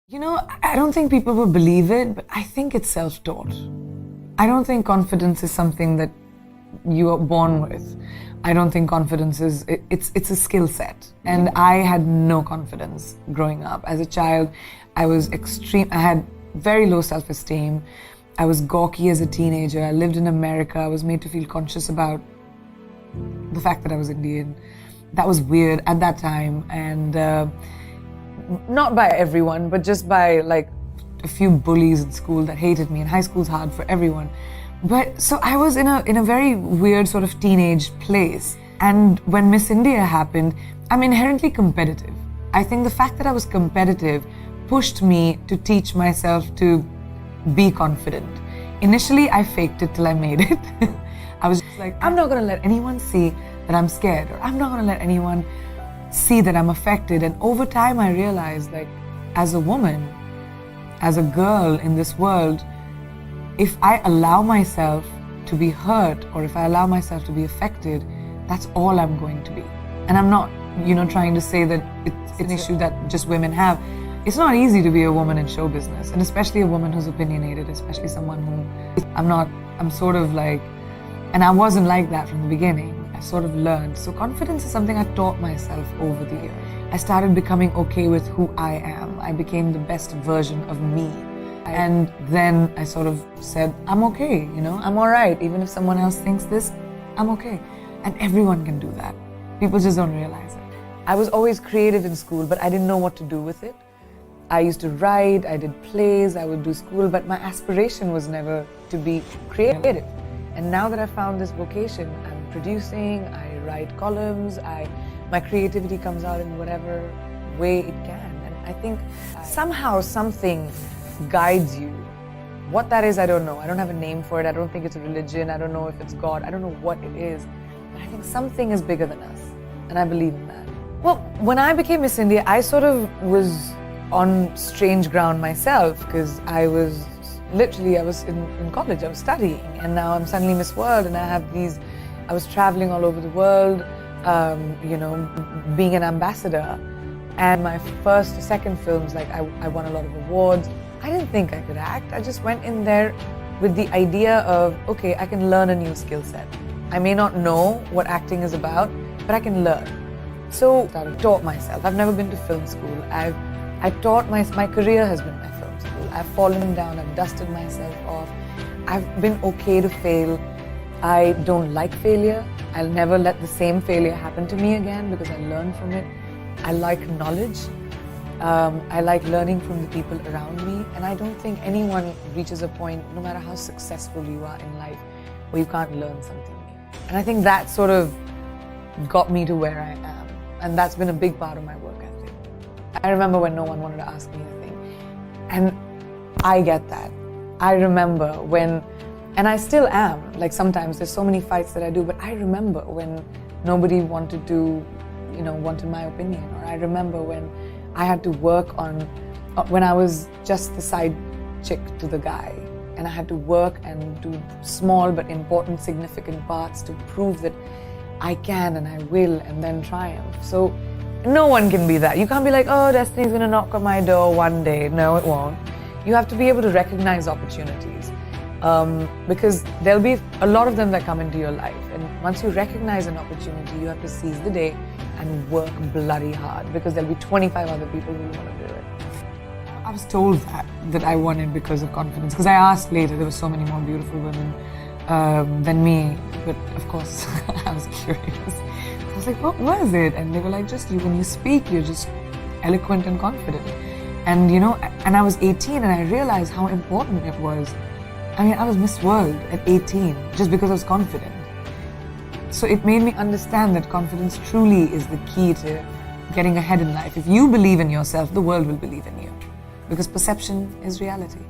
You know, I don't think people will believe it, but I think it's self-taught. I don't think confidence is something that you are born with. I don't think confidence is, it's a skill set. And I had no confidence growing up. As a child, I had very low self-esteem. I was gawky as a teenager. I lived in America. I was made to feel conscious about the fact that I was Indian. That was weird at that time. And not by everyone, but just by like a few bullies in school that hated me. And high school's hard for everyone. But so I was in a very weird sort of teenage place. And when Miss India happened, I'm inherently competitive. I think the fact that I was competitive pushed me to teach myself to be confident. Initially, I faked it till I made it. I was just like, I'm not gonna let anyone see that I'm scared, or I'm not gonna let anyone see that I'm affected. And over time, I realized, like, as a woman, as a girl in this world, if I allow myself to be hurt, or if I allow myself to be affected, that's all I'm going to be. And I'm not, trying to say that it's an issue that just women have. It's not easy to be a woman in show business, and especially a woman who's opinionated, especially someone who I'm sort of like, and I wasn't like that from the beginning. I sort of learned. So confidence is something I taught myself over the years. I started becoming okay with who I am. I became the best version of me. And then I sort of said, I'm okay, I'm all right. Even if someone else thinks this, I'm okay. And everyone can do that. People just don't realize it. I was always creative in school, but I didn't know what to do with it. I used to write, I did plays, I would do school, but my aspiration was never to be creative. And now that I found this vocation, I'm producing, I write columns, my creativity comes out in whatever way it can. And I think somehow something guides you. What that is, I don't know. I don't have a name for it. I don't think it's a religion. I don't know if it's God. I don't know what it is. But I think something is bigger than us. And I believe in that. Well, when I became Miss India, I sort of was on strange ground myself, because I was in college, I was studying, and now I'm suddenly Miss World, and I was traveling all over the world, being an ambassador. And my first, second films, like I won a lot of awards. I didn't think I could act. I just went in there with the idea of, okay, I can learn a new skill set. I may not know what acting is about, but I can learn. So I taught myself. I've never been to film school. I taught my career has been my film school. I've fallen down, I've dusted myself off. I've been okay to fail. I don't like failure. I'll never let the same failure happen to me again, because I learn from it. I like knowledge. I like learning from the people around me. And I don't think anyone reaches a point, no matter how successful you are in life, where you can't learn something new. And I think that sort of got me to where I am. And that's been a big part of my work ethic. I remember when no one wanted to ask me anything. And I get that. I remember when, and I still am, like sometimes there's so many fights that I do, but I remember when nobody wanted my opinion. Or I remember when I had to work on, when I was just the side chick to the guy, and I had to work and do small but important, significant parts to prove that I can and I will, and then triumph. So no one can be that. You can't be like, oh, destiny's gonna knock on my door one day. No, it won't. You have to be able to recognize opportunities, because there'll be a lot of them that come into your life. And once you recognize an opportunity, you have to seize the day and work bloody hard, because there'll be 25 other people who want to do it. I was told that I won it because of confidence, because I asked later. There were so many more beautiful women than me, but of course I was curious. I was like, what was it? And they were like, just you, when you speak, you're just eloquent and confident. And and I was 18, and I realized how important it was. I mean, I was Miss World at 18 just because I was confident. So it made me understand that confidence truly is the key to getting ahead in life. If you believe in yourself, the world will believe in you, because perception is reality.